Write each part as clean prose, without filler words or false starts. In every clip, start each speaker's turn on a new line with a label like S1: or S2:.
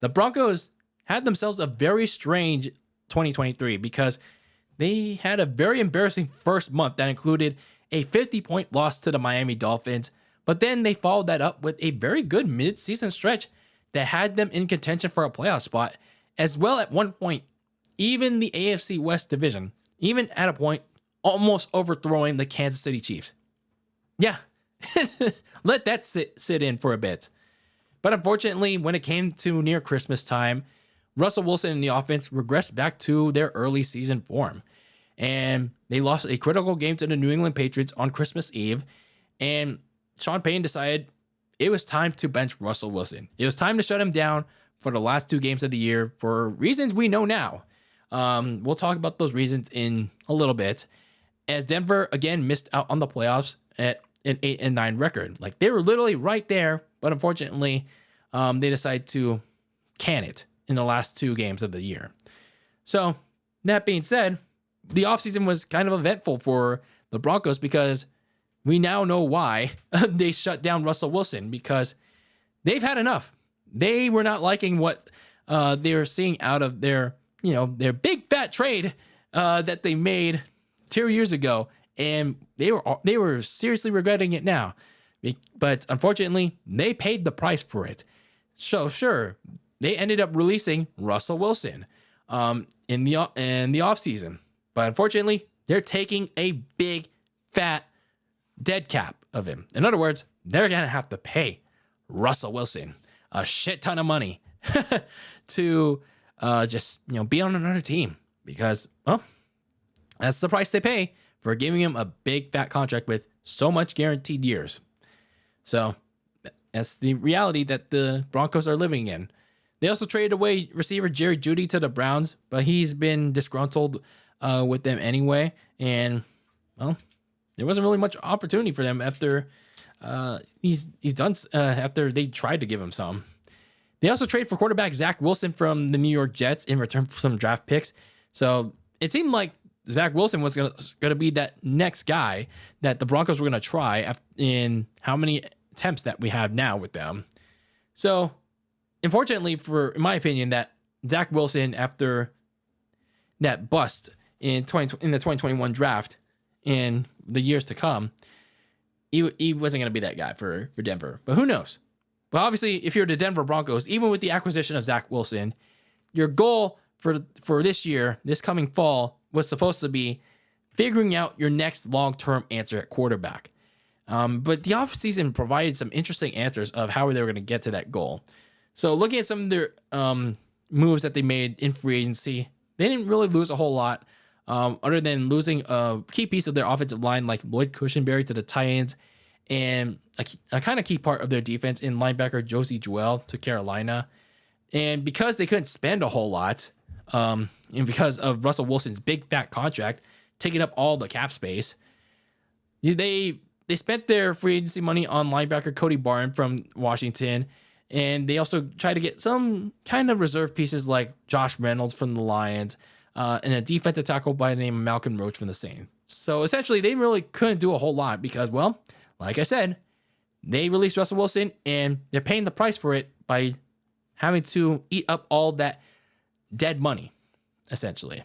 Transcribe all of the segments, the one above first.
S1: the Broncos had themselves a very strange 2023 because they had a very embarrassing first month that included a 50-point loss to the Miami Dolphins, but then they followed that up with a very good mid-season stretch that had them in contention for a playoff spot, as well at one point, even the AFC West division, even at a point almost overthrowing the Kansas City Chiefs. Yeah, let that sit in for a bit. But unfortunately, when it came to near Christmas time, Russell Wilson and the offense regressed back to their early season form. And they lost a critical game to the New England Patriots on Christmas Eve. And Sean Payton decided it was time to bench Russell Wilson. It was time to shut him down for the last 2 games of the year for reasons we know now. We'll talk about those reasons in a little bit. As Denver, again, missed out on the playoffs at an 8-9 record. Like, they were literally right there, but unfortunately, they decided to can it in the last 2 games of the year. So, that being said, the offseason was kind of eventful for the Broncos because we now know why they shut down Russell Wilson, because they've had enough. They were not liking what they were seeing out of their big fat trade that they made 2 years ago, and they were seriously regretting it now. But unfortunately, they paid the price for it. So sure, they ended up releasing Russell Wilson in the offseason. But unfortunately, they're taking a big fat dead cap of him. In other words, they're going to have to pay Russell Wilson a shit ton of money to just be on another team, because, well, that's the price they pay for giving him a big fat contract with so much guaranteed years. So that's the reality that the Broncos are living in. They also traded away receiver Jerry Jeudy to the Browns, but he's been disgruntled with them anyway. And, well, there wasn't really much opportunity for them after he's done after they tried to give him some. They also traded for quarterback Zach Wilson from the New York Jets in return for some draft picks. So it seemed like Zach Wilson was gonna be that next guy that the Broncos were gonna try in how many attempts that we have now with them. So, unfortunately, in my opinion, that Zach Wilson, after that bust in the 2021 draft in the years to come, he wasn't gonna be that guy for Denver. But who knows? But obviously, if you're the Denver Broncos, even with the acquisition of Zach Wilson, your goal for this year, this coming fall, was supposed to be figuring out your next long-term answer at quarterback. But the offseason provided some interesting answers of how they were going to get to that goal. So looking at some of their moves that they made in free agency, they didn't really lose a whole lot, other than losing a key piece of their offensive line like Lloyd Cushenberry to the Titans, and a kind of key part of their defense in linebacker Josie Jewell to Carolina. And because they couldn't spend a whole lot, and because of Russell Wilson's big fat contract taking up all the cap space, they spent their free agency money on linebacker Cody Barton from Washington, and they also tried to get some kind of reserve pieces like Josh Reynolds from the Lions, and a defensive tackle by the name of Malcolm Roach from the Saints. So essentially, they really couldn't do a whole lot because, well, like I said, they released Russell Wilson, and they're paying the price for it by having to eat up all that dead money, essentially.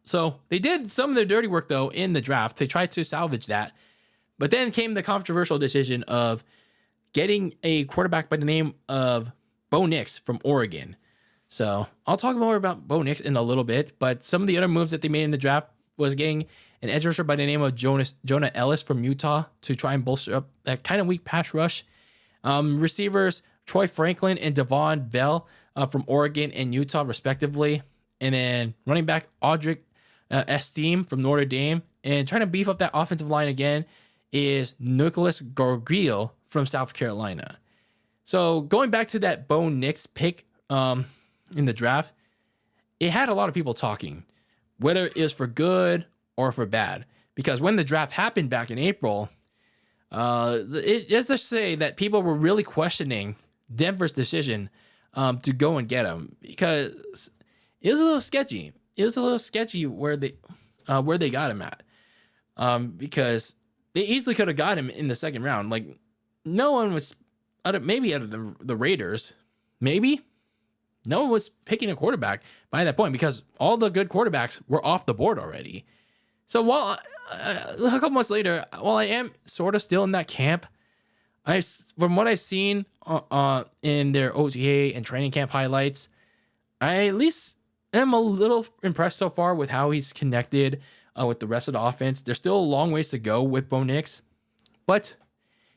S1: So they did some of their dirty work, though, in the draft. They tried to salvage that. But then came the controversial decision of getting a quarterback by the name of Bo Nix from Oregon. So I'll talk more about Bo Nix in a little bit. But some of the other moves that they made in the draft was getting an edge rusher by the name of Jonah Ellis from Utah to try and bolster up that kind of weak pass rush. Receivers Troy Franklin and Devon Bell from Oregon and Utah, respectively. And then running back Audric Esteem from Notre Dame. And trying to beef up that offensive line again is Nicholas Gargill from South Carolina. So going back to that Bo Nix pick in the draft, it had a lot of people talking, whether it was for good or for bad. Because when the draft happened back in April, let's just say that people were really questioning Denver's decision to go and get him, because it was a little sketchy. It was a little sketchy where they got him at, because they easily could have got him in the second round. Like, no one was maybe out of the Raiders, maybe, no one was picking a quarterback by that point because all the good quarterbacks were off the board already. So while a couple months later, while I am sort of still in that camp, from what I've seen in their OTA and training camp highlights, I at least am a little impressed so far with how he's connected with the rest of the offense. There's still a long ways to go with Bo Nix, but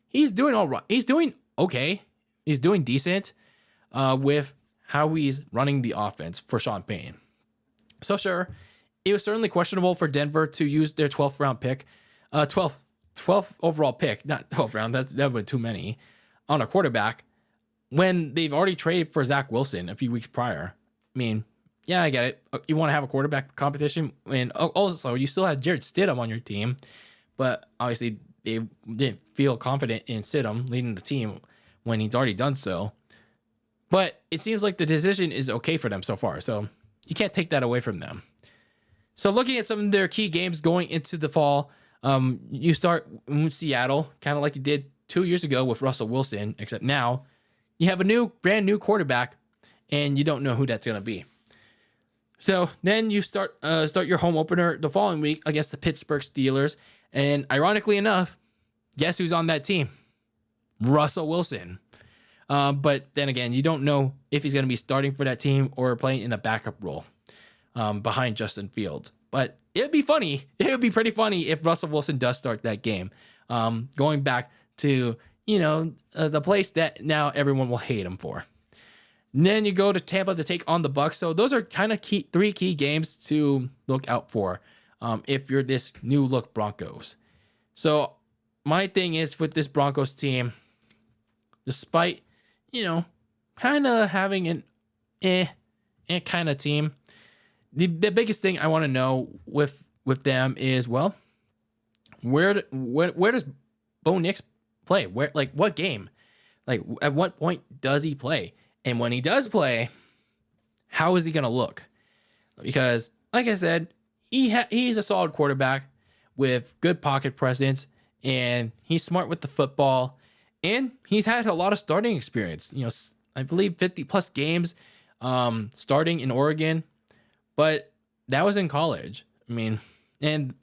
S1: he's doing all right. He's doing okay. He's doing decent with how he's running the offense for Sean Payton. So sure, it was certainly questionable for Denver to use their 12th round pick, 12th overall pick, not 12th round, that would have been too many, on a quarterback when they've already traded for Zach Wilson a few weeks prior. I mean, yeah, I get it. You want to have a quarterback competition, and also you still have Jarrett Stidham on your team, but obviously they didn't feel confident in Stidham leading the team when he's already done so. But it seems like the decision is okay for them so far, so you can't take that away from them. So looking at some of their key games going into the fall, you start in Seattle, kind of like you did 2 years ago with Russell Wilson, except now you have a brand new quarterback, and you don't know who that's going to be. So then you start your home opener the following week against the Pittsburgh Steelers, and ironically enough, guess who's on that team? Russell Wilson. But then again, you don't know if he's going to be starting for that team or playing in a backup role behind Justin Fields. But it'd be funny. It would be pretty funny if Russell Wilson does start that game. Going back to, the place that now everyone will hate him for. And then you go to Tampa to take on the Bucs. So those are kind of three key games to look out for if you're this new look Broncos. So my thing is with this Broncos team, despite, kind of having an kind of team, the biggest thing I want to know with them is, well, where does Bo Nix play? What game? At what point does he play? And when he does play, how is he going to look? Because, like I said, he's a solid quarterback with good pocket presence, and he's smart with the football, and he's had a lot of starting experience. I believe 50-plus games starting in Oregon, but that was in college. I mean, and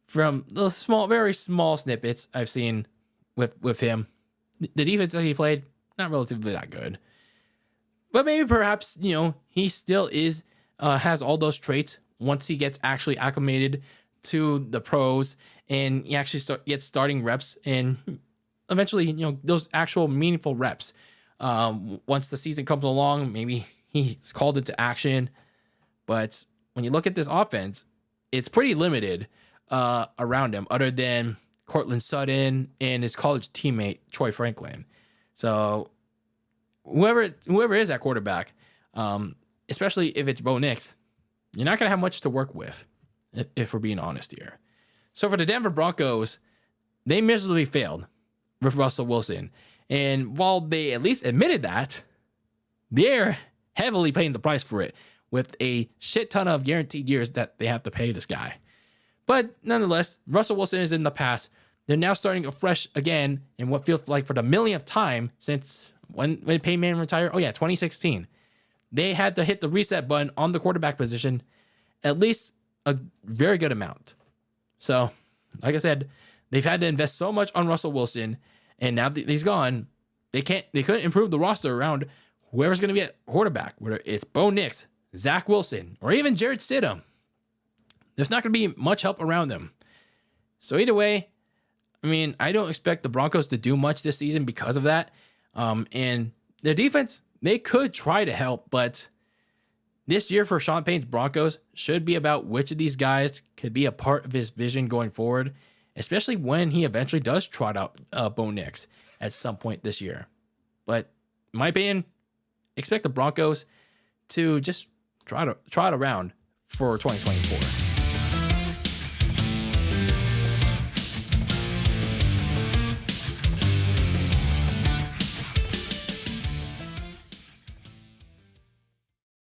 S1: from the very small snippets I've seen with him, the defense that he played, not relatively that good. But maybe perhaps, he still has all those traits once he gets actually acclimated to the pros and he actually gets starting reps and eventually, those actual meaningful reps. Once the season comes along, maybe he's called into action. But when you look at this offense, it's pretty limited around him other than Cortland Sutton and his college teammate, Troy Franklin. So whoever is that quarterback, especially if it's Bo Nix, you're not going to have much to work with, if we're being honest here. So for the Denver Broncos, they miserably failed with Russell Wilson. And while they at least admitted that, they're heavily paying the price for it with a shit ton of guaranteed years that they have to pay this guy. But nonetheless, Russell Wilson is in the past. They're now starting afresh again in what feels like for the millionth time since when Peyton Manning retired. 2016. They had to hit the reset button on the quarterback position at least a very good amount. So, like I said, they've had to invest so much on Russell Wilson, and now that he's gone, they couldn't improve the roster around whoever's going to be at quarterback, whether it's Bo Nix, Zach Wilson, or even Jarrett Stidham. There's not going to be much help around them. So either way, I mean, I don't expect the Broncos to do much this season because of that. And their defense, they could try to help, but this year for Sean Payton's Broncos should be about which of these guys could be a part of his vision going forward, especially when he eventually does trot out Bo Nix at some point this year. But in my opinion, expect the Broncos to just trot around for 2024.